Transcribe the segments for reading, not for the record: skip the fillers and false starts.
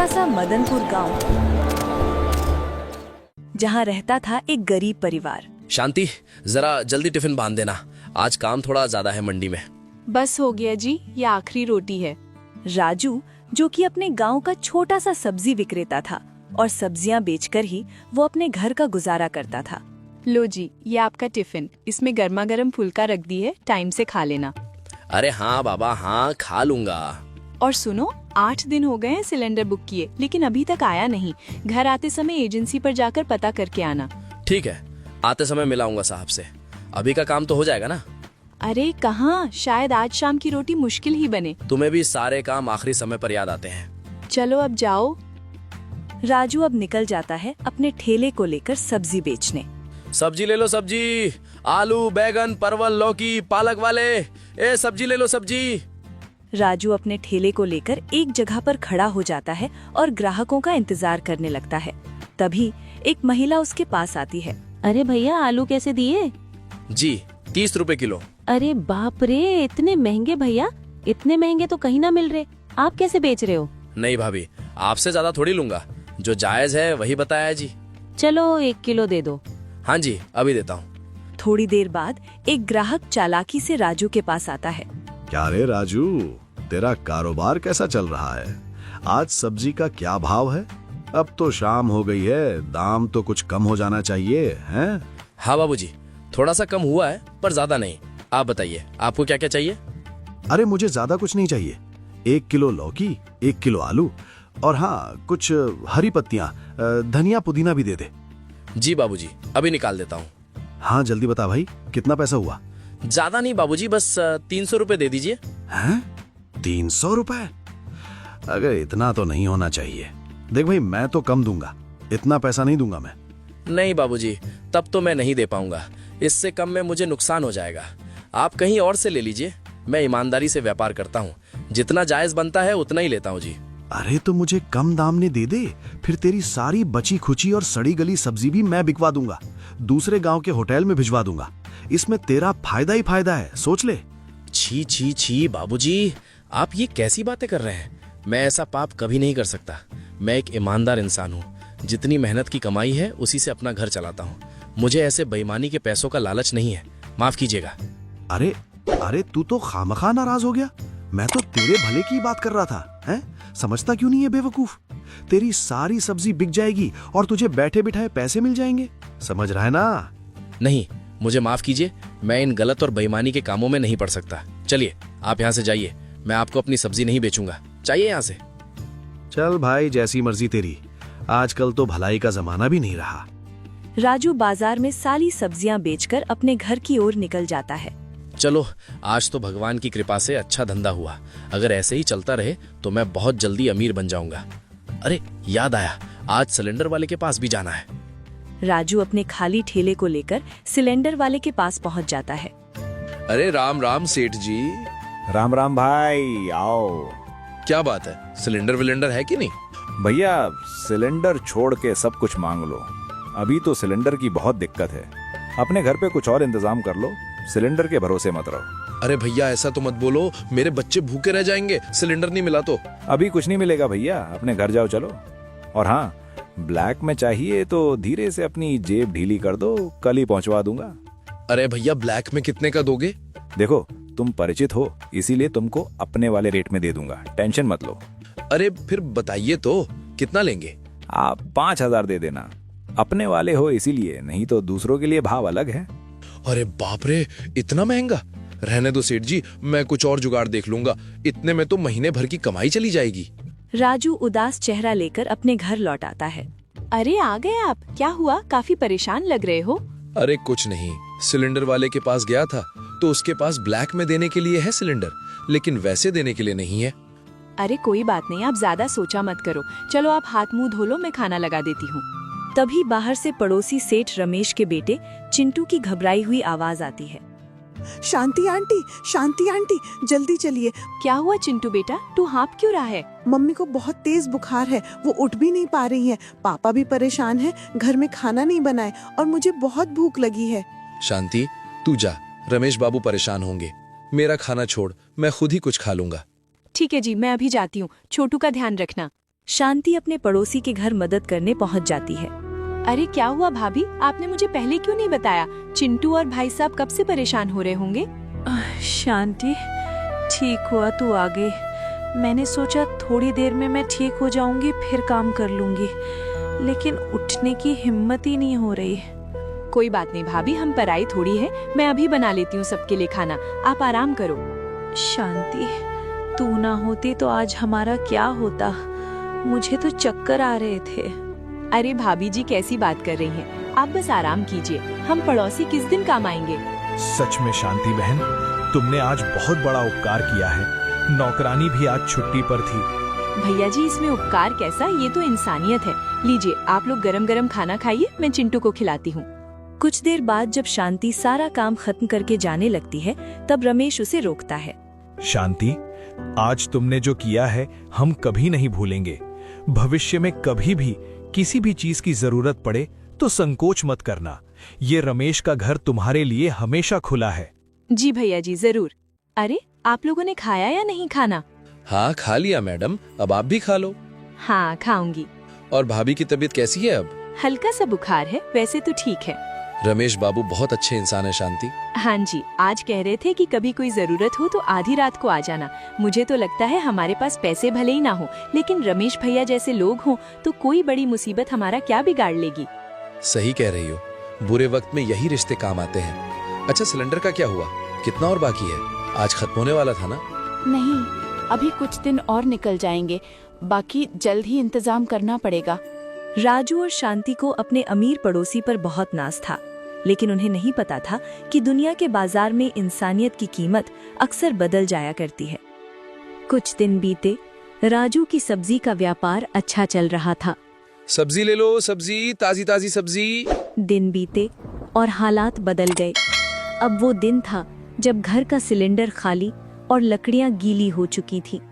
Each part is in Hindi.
छोटा सा मदनपुर गांव, जहां रहता था एक गरीब परिवार। शांति, जरा जल्दी टिफिन बांध देना, आज काम थोड़ा ज्यादा है मंडी में। बस हो गया जी, ये आखिरी रोटी है। राजू, जो कि अपने गांव का छोटा सा सब्जी विक्रेता था और सब्जियां बेचकर ही वो अपने घर का गुजारा करता था। लो जी, ये आपका टिफिन, इसमें गर्मा गर्म फुल्का रख दी है, टाइम से खा लेना। अरे हाँ बाबा, हाँ खा लूंगा। और सुनो, 8 दिन हो गए हैं सिलेंडर बुक किए, लेकिन अभी तक आया नहीं। घर आते समय एजेंसी पर जाकर पता करके आना। ठीक है, आते समय मिलाऊंगा साहब से। अभी का काम तो हो जाएगा ना? अरे कहाँ, शायद आज शाम की रोटी मुश्किल ही बने। तुम्हें भी सारे काम आखिरी समय पर याद आते हैं। चलो अब जाओ। राजू अब निकल जाता है अपने ठेले को लेकर सब्जी बेचने। सब्जी ले लो सब्जी, आलू, बैगन, परवल, लौकी, पालक वाले, ए सब्जी ले लो सब्जी। राजू अपने ठेले को लेकर एक जगह पर खड़ा हो जाता है और ग्राहकों का इंतजार करने लगता है। तभी एक महिला उसके पास आती है। अरे भैया, आलू कैसे दिए? जी 30 रुपए किलो। अरे बाप रे, इतने महंगे भैया, इतने महंगे तो कहीं ना मिल रहे। आप कैसे बेच रहे हो? नहीं भाभी, आपसे ज्यादा थोड़ी लूंगा, जो जायज है वही बताया है जी। चलो 1 किलो दे दो। हाँ जी, अभी देता हूँ। थोड़ी देर बाद एक ग्राहक चालाकी से राजू के पास आता है। क्या रे राजू, तेरा कारोबार कैसा चल रहा है? आज सब्जी का क्या भाव है? अब तो शाम हो गई है, दाम तो कुछ कम हो जाना चाहिए, हैं? हाँ बाबूजी, थोड़ा सा कम हुआ है पर ज्यादा नहीं। आप बताइए, आपको क्या क्या चाहिए? अरे मुझे ज्यादा कुछ नहीं चाहिए। 1 किलो लौकी, 1 किलो आलू और हाँ कुछ हरी पत्तियाँ, धनिया पुदीना भी दे दे। जी बाबूजी, अभी निकाल देता हूँ। हाँ जल्दी बता भाई, कितना पैसा हुआ? ज्यादा नहीं बाबूजी, बस 300 रुपए दे दीजिए। हैं? 300 रुपए? अगर इतना तो नहीं होना चाहिए। देख भाई, मैं तो कम दूंगा, इतना पैसा नहीं दूंगा मैं। नहीं बाबूजी, तब तो मैं नहीं दे पाऊंगा, इससे कम में मुझे नुकसान हो जाएगा। आप कहीं और से ले लीजिए, मैं ईमानदारी से व्यापार करता हूँ, जितना जायज बनता है उतना ही लेता हूँ जी। अरे तो मुझे कम दाम में दे दे, फिर तेरी सारी बची खुची और सड़ी गली सब्जी भी मैं बिकवा दूंगा, दूसरे गांव के होटल में भिजवा दूंगा। इसमें तेरा फायदा ही फायदा है, सोच ले। छी छी छी बाबूजी, आप ये कैसी बातें कर रहे हैं? मैं ऐसा पाप कभी नहीं कर सकता। मैं एक ईमानदार इंसान हूँ, जितनी मेहनत की कमाई है उसी से अपना घर चलाता हूँ। मुझे ऐसे बेईमानी के पैसों का लालच नहीं है, माफ कीजिएगा। अरे अरे तू तो खामखा नाराज हो गया। मैं तो तेरे भले की बात कर रहा था, हैं? समझता क्यों नहीं है बेवकूफ? तेरी सारी सब्जी बिक जाएगी और तुझे बैठे बिठाए पैसे मिल जाएंगे, समझ रहा है ना? नहीं, मुझे माफ कीजिए, मैं इन गलत और बेईमानी के कामों में नहीं पड़ सकता। चलिए आप यहाँ से जाइए, मैं आपको अपनी सब्जी नहीं बेचूंगा, चाहिए यहाँ से। चल भाई, जैसी मर्जी तेरी, आजकल तो भलाई का जमाना भी नहीं रहा। राजू बाजार में सारी सब्जियां बेचकर अपने घर की ओर निकल जाता है। चलो, आज तो भगवान की कृपा से अच्छा धंधा हुआ। अगर ऐसे ही चलता रहे तो मैं बहुत जल्दी अमीर बन जाऊंगा। अरे याद आया, आज सिलेंडर वाले के पास भी जाना है। राजू अपने खाली ठेले को लेकर सिलेंडर वाले के पास पहुंच जाता है। अरे राम राम सेठ जी। राम राम भाई, आओ। क्या बात है, सिलेंडर विलेंडर है कि नहीं? भैया, सिलेंडर छोड़ के सब कुछ मांग लो। अभी तो सिलेंडर की बहुत दिक्कत है, अपने घर पे कुछ और इंतजाम कर लो, सिलेंडर के भरोसे मत रहो। अरे भैया ऐसा तो मत बोलो, मेरे बच्चे भूखे रह जाएंगे सिलेंडर नहीं मिला तो। अभी कुछ नहीं मिलेगा भैया, अपने घर जाओ चलो। और हाँ, ब्लैक में चाहिए तो धीरे से अपनी जेब ढीली कर दो, कल ही पहुंचवा दूंगा। अरे भैया, ब्लैक में कितने का दोगे? देखो, तुम परिचित हो, इसीलिए तुमको अपने वाले रेट में दे दूंगा, टेंशन मत लो। अरे फिर बताइए तो, कितना लेंगे? आप 5000 दे देना, अपने वाले हो इसीलिए, नहीं तो दूसरों के लिए भाव अलग है। अरे बाप रे, इतना महंगा? रहने दो सेठ जी, मैं कुछ और जुगाड़ देख लूंगा, इतने में तो महीने भर की कमाई चली जाएगी। राजू उदास चेहरा लेकर अपने घर लौट आता है। अरे आ गए आप, क्या हुआ, काफी परेशान लग रहे हो? अरे कुछ नहीं, सिलेंडर वाले के पास गया था तो उसके पास ब्लैक में देने के लिए है सिलेंडर, लेकिन वैसे देने के लिए नहीं है। अरे कोई बात नहीं, आप ज्यादा सोचा मत करो, चलो आप हाथ मुंह धो लो, मैं खाना लगा देती हूँ। तभी बाहर से पड़ोसी सेठ रमेश के बेटे चिंटू की घबराई हुई आवाज आती है। शांति आंटी, जल्दी चलिए। क्या हुआ चिंटू बेटा, तू हाँप क्यों रहा है? मम्मी को बहुत तेज बुखार है, वो उठ भी नहीं पा रही है। पापा भी परेशान है, घर में खाना नहीं बनाए और मुझे बहुत भूख लगी है। शांति, तू जा, रमेश बाबू परेशान होंगे, मेरा खाना छोड़, मैं खुद ही कुछ खा लूंगा। ठीक है जी, मैं अभी जाती हूँ, छोटू का ध्यान रखना। शांति अपने पड़ोसी के घर मदद करने पहुंच जाती है। अरे क्या हुआ भाभी, आपने मुझे पहले क्यों नहीं बताया? चिंटू और भाई साहब कब से परेशान हो रहे होंगे। शांति, ठीक हुआ तू आ गई। मैंने सोचा थोड़ी देर में मैं ठीक हो जाऊंगी, फिर काम कर लूंगी, लेकिन उठने की हिम्मत ही नहीं हो रही। कोई बात नहीं भाभी, हम पराई थोड़ी है, मैं अभी बना लेती हूँ सबके लिए खाना, आप आराम करो। शांति, तू ना होती तो आज हमारा क्या होता। मुझे तो चक्कर आ रहे थे। अरे भाभी जी कैसी बात कर रही हैं? आप बस आराम कीजिए, हम पड़ोसी किस दिन काम आएंगे। सच में शांति बहन, तुमने आज बहुत बड़ा उपकार किया है। नौकरानी भी आज छुट्टी पर थी। भैया जी इसमें उपकार कैसा, ये तो इंसानियत है। लीजिए आप लोग गरम गरम खाना खाइए, मैं चिंटू को खिलाती हूँ। कुछ देर बाद जब शांति सारा काम खत्म करके जाने लगती है, तब रमेश उसे रोकता है। शांति, आज तुमने जो किया है हम कभी नहीं भूलेंगे। भविष्य में कभी भी किसी भी चीज की जरूरत पड़े तो संकोच मत करना। ये रमेश का घर तुम्हारे लिए हमेशा खुला है। जी भैया जी जरूर। अरे आप लोगों ने खाया या नहीं खाना? हाँ खा लिया मैडम, अब आप भी खा लो। हाँ खाऊंगी। और भाभी की तबीयत कैसी है अब? हल्का सा बुखार है, वैसे तो ठीक है। रमेश बाबू बहुत अच्छे इंसान है शांति। हाँ जी, आज कह रहे थे कि कभी कोई जरूरत हो तो आधी रात को आ जाना। मुझे तो लगता है हमारे पास पैसे भले ही ना हो, लेकिन रमेश भैया जैसे लोग हों तो कोई बड़ी मुसीबत हमारा क्या बिगाड़ लेगी। सही कह रही हो, बुरे वक्त में यही रिश्ते काम आते हैं। अच्छा सिलेंडर का क्या हुआ, कितना और बाकी है? आज खत्म होने वाला था ना? नहीं, अभी कुछ दिन और निकल जाएंगे, बाकी जल्द ही इंतजाम करना पड़ेगा। राजू और शांति को अपने अमीर पड़ोसी पर बहुत नाज था, लेकिन उन्हें नहीं पता था कि दुनिया के बाजार में इंसानियत की कीमत अक्सर बदल जाया करती है। कुछ दिन बीते, राजू की सब्जी का व्यापार अच्छा चल रहा था। सब्जी ले लो, सब्जी, ताजी ताजी सब्जी। दिन बीते और हालात बदल गए। अब वो दिन था जब घर का सिलेंडर खाली और लकड़ियां गीली हो चुकी थी। अकड़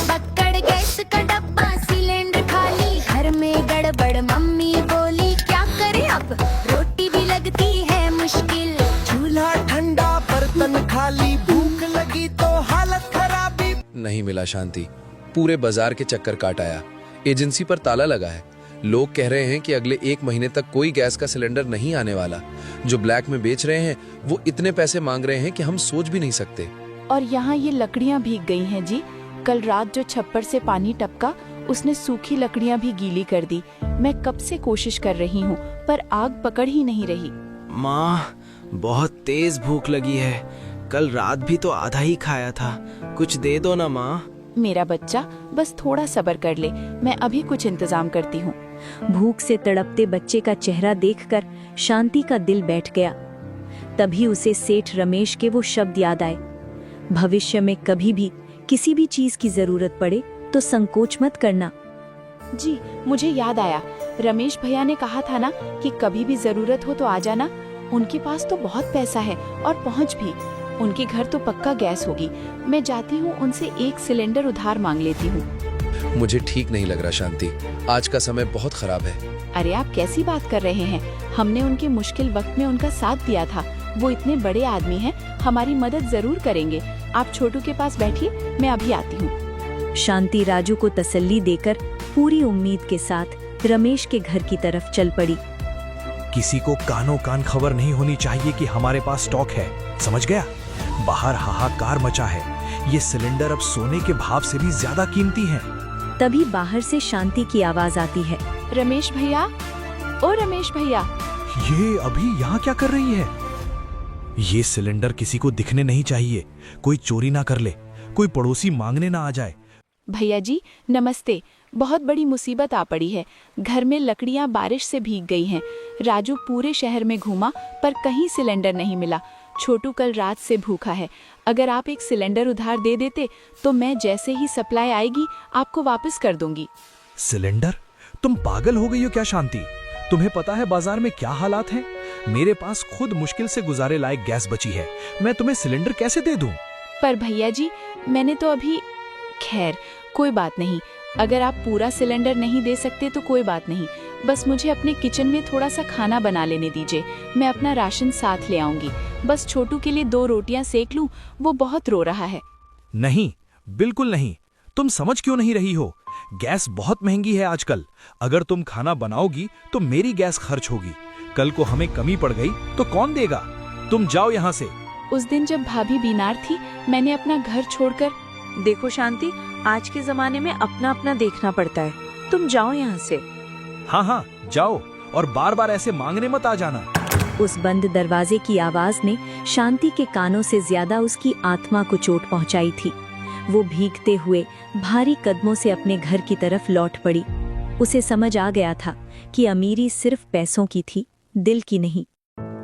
बकड़ गैस का डब्बा, सिलेंडर खाली, घर में गड़बड़, मम्मी बोली क्या करें अब, रोटी भी लगती है मुश्किल, चूल्हा ठंडा बर्तन खाली, भूख लगी तो हालत खराबी। नहीं मिला शांति, पूरे बाजार के चक्कर काट आया। एजेंसी पर ताला लगा है। लोग कह रहे हैं कि अगले 1 महीने तक कोई गैस का सिलेंडर नहीं आने वाला। जो ब्लैक में बेच रहे हैं वो इतने पैसे मांग रहे हैं कि हम सोच भी नहीं सकते। और यहाँ ये लकड़ियाँ भीग गई हैं जी। कल रात जो छप्पर से पानी टपका, उसने सूखी लकड़ियाँ भी गीली कर दी। मैं कब से कोशिश कर रही हूँ पर आग पकड़ ही नहीं रही। माँ, बहुत तेज भूख लगी है। कल रात भी तो आधा ही खाया था, कुछ दे दो ना माँ। मेरा बच्चा, बस थोड़ा सब्र कर ले, मैं अभी कुछ इंतजाम करती हूँ। भूख से तड़पते बच्चे का चेहरा देखकर शांति का दिल बैठ गया। तभी उसे सेठ रमेश के वो शब्द याद आए, भविष्य में कभी भी किसी भी चीज की जरूरत पड़े तो संकोच मत करना। जी मुझे याद आया, रमेश भैया ने कहा था ना कि कभी भी जरूरत हो तो आ जाना। उनके पास तो बहुत पैसा है और पहुँच भी। उनके घर तो पक्का गैस होगी। मैं जाती हूँ, उनसे 1 सिलेंडर उधार मांग लेती हूँ। मुझे ठीक नहीं लग रहा शांति, आज का समय बहुत खराब है। अरे आप कैसी बात कर रहे हैं? हमने उनके मुश्किल वक्त में उनका साथ दिया था। वो इतने बड़े आदमी हैं, हमारी मदद जरूर करेंगे। आप छोटू के पास बैठिए, मैं अभी आती हूँ। शांति राजू को तसल्ली देकर पूरी उम्मीद के साथ रमेश के घर की तरफ चल पड़ी। किसी को कानों कान खबर नहीं होनी चाहिए कि हमारे पास स्टॉक है, समझ गया? बाहर हाहाकार मचा है। ये सिलेंडर अब सोने के भाव से भी ज्यादा कीमती हैं। तभी बाहर से शांति की आवाज आती है, रमेश भैया, ओ रमेश भैया। ये अभी यहाँ क्या कर रही है? ये सिलेंडर किसी को दिखने नहीं चाहिए, कोई चोरी ना कर ले, कोई पड़ोसी मांगने ना आ जाए। भैया जी नमस्ते, बहुत बड़ी मुसीबत आ पड़ी है। घर में लकड़ियां बारिश से भीग गई हैं। राजू पूरे शहर में घूमा पर कहीं सिलेंडर नहीं मिला। छोटू कल रात से भूखा है। अगर आप 1 सिलेंडर उधार दे देते तो मैं जैसे ही सप्लाई आएगी आपको वापस कर दूंगी। सिलेंडर? तुम पागल हो गई हो क्या शांति? तुम्हें पता है बाजार में क्या हालात हैं? मेरे पास खुद मुश्किल से गुजारे लायक गैस बची है, मैं तुम्हें सिलेंडर कैसे दे दूं? पर भैया जी मैंने तो अभी, खैर कोई बात नहीं। अगर आप पूरा सिलेंडर नहीं दे सकते तो कोई बात नहीं, बस मुझे अपने किचन में थोड़ा सा खाना बना लेने दीजिए। मैं अपना राशन साथ ले आऊंगी। बस छोटू के लिए 2 रोटियां सेक लूं, वो बहुत रो रहा है। नहीं, बिल्कुल नहीं। तुम समझ क्यों नहीं रही हो? गैस बहुत महंगी है आजकल। अगर तुम खाना बनाओगी तो मेरी गैस खर्च होगी। कल को हमें कमी पड़ गई तो कौन देगा? तुम जाओ यहाँ से। उस दिन जब भाभी बीमार थी, मैंने अपना घर छोड़कर। देखो शांति, आज के जमाने में अपना अपना देखना पड़ता है। तुम जाओ यहाँ से। हाँ हाँ जाओ, और बार बार ऐसे मांगने मत आ जाना। उस बंद दरवाजे की आवाज ने शांति के कानों से ज्यादा उसकी आत्मा को चोट पहुंचाई थी। वो भीगते हुए भारी कदमों से अपने घर की तरफ लौट पड़ी। उसे समझ आ गया था कि अमीरी सिर्फ पैसों की थी, दिल की नहीं।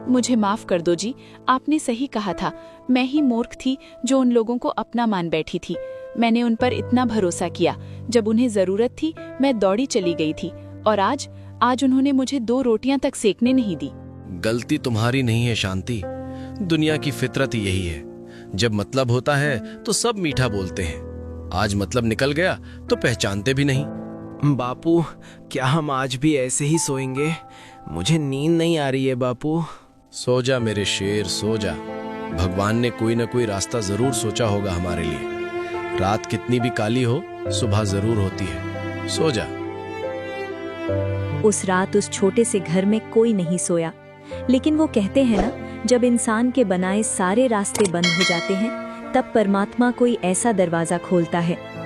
मुझे माफ कर दो जी, आपने सही कहा था। मैं ही मूर्ख थी जो उन लोगों को अपना मान बैठी थी। मैंने उन पर इतना भरोसा किया। जब उन्हें जरूरत थी मैं दौड़ी चली गई थी, और आज उन्होंने मुझे 2 रोटियां तक सेकने नहीं दी। गलती तुम्हारी नहीं है शांति, दुनिया की फितरत ही यही है। जब मतलब होता है तो सब मीठा बोलते हैं, आज मतलब निकल गया तो पहचानते भी नहीं। बापू, क्या हम आज भी ऐसे ही सोएंगे? मुझे नींद नहीं आ रही है बापू। सो जा मेरे शेर, सो जा। भगवान ने कोई न कोई रास्ता जरूर सोचा होगा हमारे लिए। रात कितनी भी काली हो, सुबह जरूर होती है। सो जा। उस रात उस छोटे से घर में कोई नहीं सोया। लेकिन वो कहते हैं ना, जब इंसान के बनाए सारे रास्ते बंद हो जाते हैं, तब परमात्मा कोई ऐसा दरवाजा खोलता है।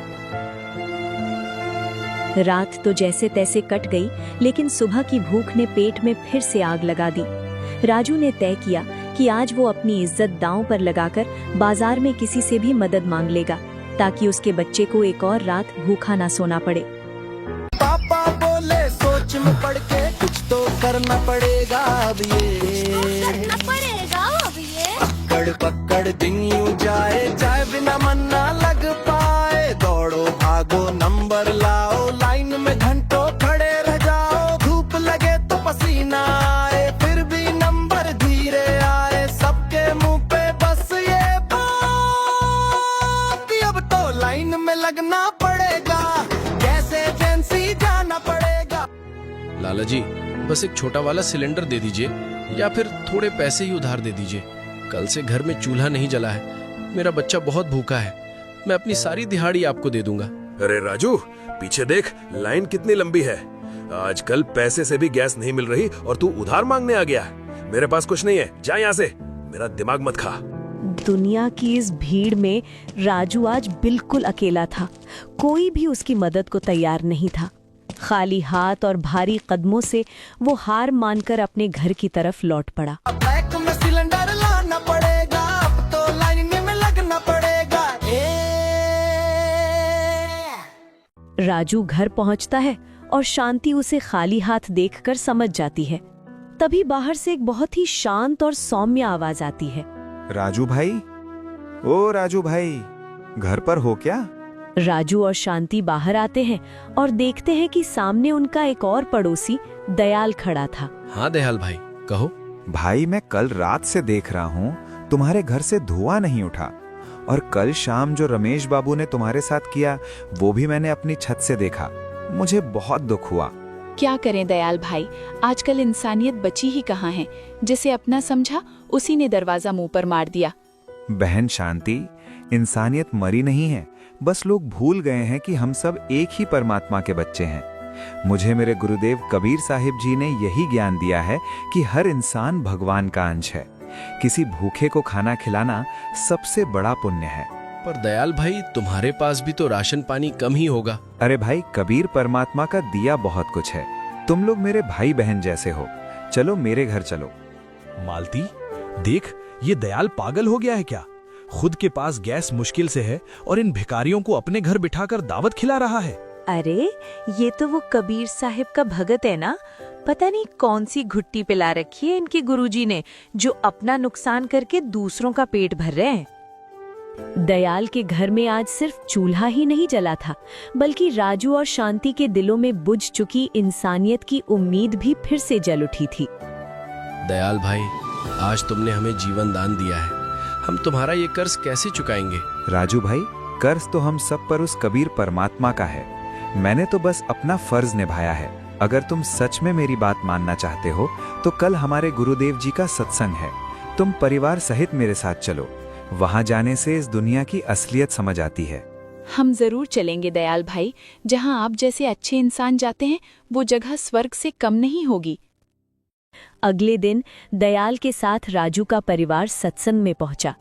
रात तो जैसे तैसे कट गई, लेकिन सुबह की भूख ने पेट में फिर से आग लगा दी। राजू ने तय किया कि आज वो अपनी इज्जत दांव पर लगाकर बाजार में किसी से भी मदद मांग लेगा, ताकि उसके बच्चे को एक और रात भूखा ना सोना पड़े। पापा बोले सोच में पड़ के कुछ तो करना पड़ेगा अब ये। पकड़ पकड़ दिन यूं जाए, चाहे बिना मन ना लग पाए। दौड़ो भागो नंबर लाओ, लाइन में घंटों खड़े रह जाओ। धूप लगे तो पसीना आए, फिर भी नंबर धीरे आए। सबके मुंह पे बस ये बात, अब तो लाइन में लगना पड़ेगा, कैसे एजेंसी जाना पड़ेगा। लाला जी, बस एक छोटा वाला सिलेंडर दे दीजिए, या फिर थोड़े पैसे ही उधार दे दीजिए। कल से घर में चूल्हा नहीं जला है, मेरा बच्चा बहुत भूखा है। मैं अपनी सारी दिहाड़ी आपको दे दूंगा। अरे राजू, पीछे देख, लाइन कितनी लंबी है। आजकल पैसे से भी गैस नहीं मिल रही और तू उधार मांगने आ गया। मेरे पास कुछ नहीं है, जा यहाँ से, मेरा दिमाग मत खा। दुनिया की इस भीड़ में राजू आज बिल्कुल अकेला था। कोई भी उसकी मदद को तैयार नहीं था। खाली हाथ और भारी कदमों से वो हार मानकर अपने घर की तरफ लौट पड़ा। बैग में सिलेंडर लाना पड़ेगा, अब तो लाइन में लगना पड़ेगा। राजू घर पहुंचता है और शांति उसे खाली हाथ देखकर समझ जाती है। तभी बाहर से एक बहुत ही शांत और सौम्य आवाज आती है। राजू भाई, ओ राजू भाई, घर पर हो क्या? राजू और शांति बाहर आते हैं और देखते हैं कि सामने उनका एक और पड़ोसी दयाल खड़ा था। हाँ दयाल भाई, कहो। भाई, मैं कल रात से देख रहा हूँ तुम्हारे घर से धुआं नहीं उठा, और कल शाम जो रमेश बाबू ने तुम्हारे साथ किया वो भी मैंने अपनी छत से देखा। मुझे बहुत दुख हुआ। क्या करें दयाल भाई, आजकल इंसानियत बची ही कहाँ है। जिसे अपना समझा उसी ने दरवाजा मुंह पर मार दिया। बहन शांति, इंसानियत मरी नहीं है, बस लोग भूल गए हैं कि हम सब एक ही परमात्मा के बच्चे हैं। मुझे मेरे गुरुदेव कबीर साहिब जी ने यही ज्ञान दिया है कि हर इंसान भगवान का अंश है। किसी भूखे को खाना खिलाना सबसे बड़ा पुण्य है। पर दयाल भाई, तुम्हारे पास भी तो राशन पानी कम ही होगा। अरे भाई, कबीर परमात्मा का दिया बहुत कुछ है। तुम लोग मेरे भाई बहन जैसे हो, चलो मेरे घर चलो। मालती, देख, ये दयाल पागल हो गया है क्या? खुद के पास गैस मुश्किल से है और इन भिखारियों को अपने घर बिठाकर दावत खिला रहा है। अरे, ये तो वो कबीर साहिब का भगत है ना। पता नहीं कौन सी घुट्टी पिला रखी है इनके गुरुजी ने, जो अपना नुकसान करके दूसरों का पेट भर रहे हैं। दयाल के घर में आज सिर्फ चूल्हा ही नहीं जला था, बल्कि राजू और शांति के दिलों में बुझ चुकी इंसानियत की उम्मीद भी फिर से जल उठी थी। दयाल भाई, आज तुमने हमें जीवन दान दिया है, हम तुम्हारा ये कर्ज कैसे चुकाएंगे? राजू भाई, कर्ज तो हम सब पर उस कबीर परमात्मा का है। मैंने तो बस अपना फर्ज निभाया है। अगर तुम सच में मेरी बात मानना चाहते हो तो कल हमारे गुरुदेव जी का सत्संग है। तुम परिवार सहित मेरे साथ चलो। वहां जाने से इस दुनिया की असलियत समझ आती है। हम जरूर चलेंगे दयाल भाई। जहां आप जैसे अच्छे इंसान जाते हैं वो जगह स्वर्ग से कम नहीं होगी। अगले दिन दयाल के साथ राजू का परिवार सत्संग में पहुंचा।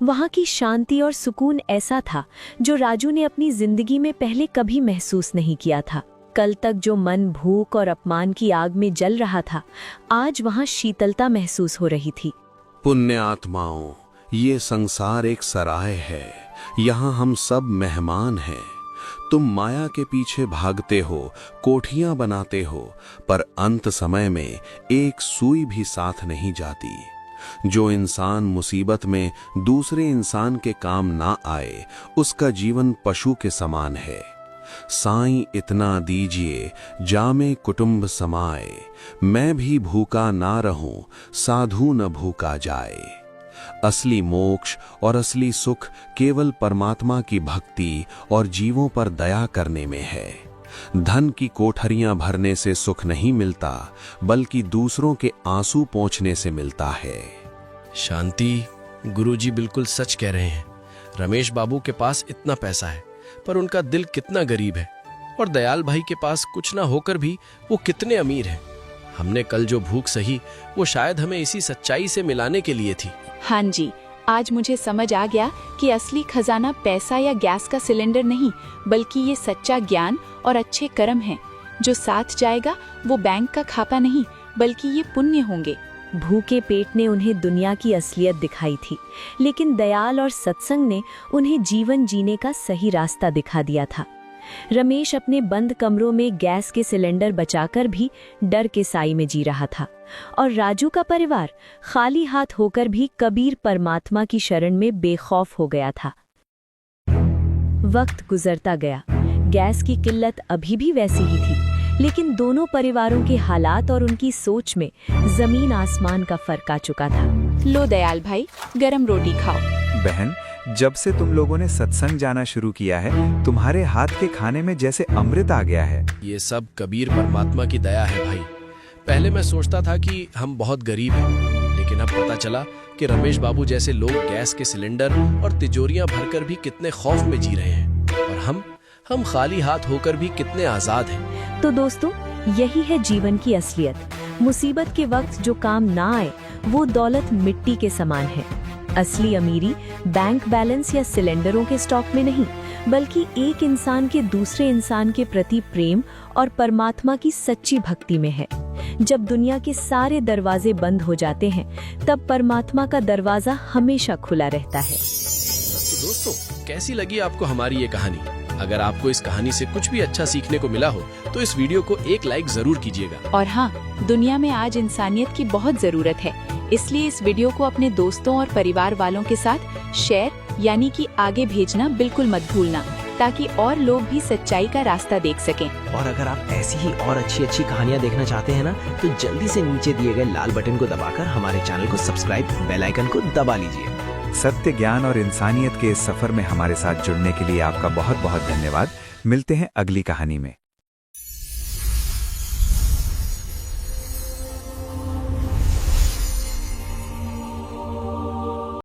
वहां की शांति और सुकून ऐसा था जो राजू ने अपनी जिंदगी में पहले कभी महसूस नहीं किया था। कल तक जो मन भूख और अपमान की आग में जल रहा था, आज वहां शीतलता महसूस हो रही थी। पुण्य आत्माओं, ये संसार एक सराय है, यहाँ हम सब मेहमान हैं। तुम माया के पीछे भागते हो, कोठियां बनाते हो, पर अंत समय में एक सुई भी साथ नहीं जाती। जो इंसान मुसीबत में दूसरे इंसान के काम ना आए, उसका जीवन पशु के समान है। साईं इतना दीजिए जामे कुटुंब समाए, मैं भी भूखा ना रहूं, साधु न भूखा जाए। असली मोक्ष और असली सुख केवल परमात्मा की भक्ति और जीवों पर दया करने में है। धन की कोठरियां भरने से सुख नहीं मिलता, बल्कि दूसरों के आंसू पोंछने से मिलता है। शांति, गुरुजी बिल्कुल सच कह रहे हैं। रमेश बाबू के पास इतना पैसा है, पर उनका दिल कितना गरीब है। और दयाल भाई के पास कुछ ना होकर भी वो कितने अमीर हैं। हमने कल जो भूख सही, वो शायद हमें इसी सच्चाई से मिलाने के लिए थी। हाँ जी, आज मुझे समझ आ गया कि असली खजाना पैसा या गैस का सिलेंडर नहीं, बल्कि ये सच्चा ज्ञान और अच्छे कर्म हैं। जो साथ जाएगा वो बैंक का खापा नहीं, बल्कि ये पुण्य होंगे। भूखे पेट ने उन्हें दुनिया की असलियत दिखाई थी, लेकिन दयाल और सत्संग ने उन्हें जीवन जीने का सही रास्ता दिखा दिया था। रमेश अपने बंद कमरों में गैस के सिलेंडर बचाकर भी डर के साई में जी रहा था, और राजू का परिवार खाली हाथ होकर भी कबीर परमात्मा की शरण में बेखौफ हो गया था। वक्त गुजरता गया, गैस की किल्लत अभी भी वैसी ही थी, लेकिन दोनों परिवारों के हालात और उनकी सोच में जमीन आसमान का फर्क आ चुका था। लो दयाल भाई, गरम रोटी खाओ। बहन, जब से तुम लोगों ने सत्संग जाना शुरू किया है, तुम्हारे हाथ के खाने में जैसे अमृत आ गया है। ये सब कबीर परमात्मा की दया है भाई। पहले मैं सोचता था कि हम बहुत गरीब हैं, लेकिन अब पता चला कि रमेश बाबू जैसे लोग गैस के सिलेंडर और तिजोरियां भरकर भी कितने खौफ में जी रहे हैं, और हम खाली हाथ होकर भी कितने आजाद हैं। तो दोस्तों, यही है जीवन की असलियत। मुसीबत के वक्त जो काम ना आए, वो दौलत मिट्टी के समान है। असली अमीरी बैंक बैलेंस या सिलेंडरों के स्टॉक में नहीं, बल्कि एक इंसान के दूसरे इंसान के प्रति प्रेम और परमात्मा की सच्ची भक्ति में है। जब दुनिया के सारे दरवाजे बंद हो जाते हैं, तब परमात्मा का दरवाजा हमेशा खुला रहता है। तो दोस्तों, कैसी लगी आपको हमारी ये कहानी? अगर आपको इस कहानी से कुछ भी अच्छा सीखने को मिला हो, तो इस वीडियो को एक लाइक जरूर कीजिएगा। और हाँ, दुनिया में आज इंसानियत की बहुत जरूरत है, इसलिए इस वीडियो को अपने दोस्तों और परिवार वालों के साथ शेयर यानी कि आगे भेजना बिल्कुल मत भूलना, ताकि और लोग भी सच्चाई का रास्ता देख सकें। और अगर आप ऐसी ही और अच्छी कहानियाँ देखना चाहते हैं ना, तो जल्दी से नीचे दिए गए लाल बटन को दबाकर हमारे चैनल को सब्सक्राइब, बेल आइकन को दबा लीजिए। सत्य, ज्ञान और इंसानियत के इस सफर में हमारे साथ जुड़ने के लिए आपका बहुत बहुत धन्यवाद। मिलते हैं अगली कहानी में।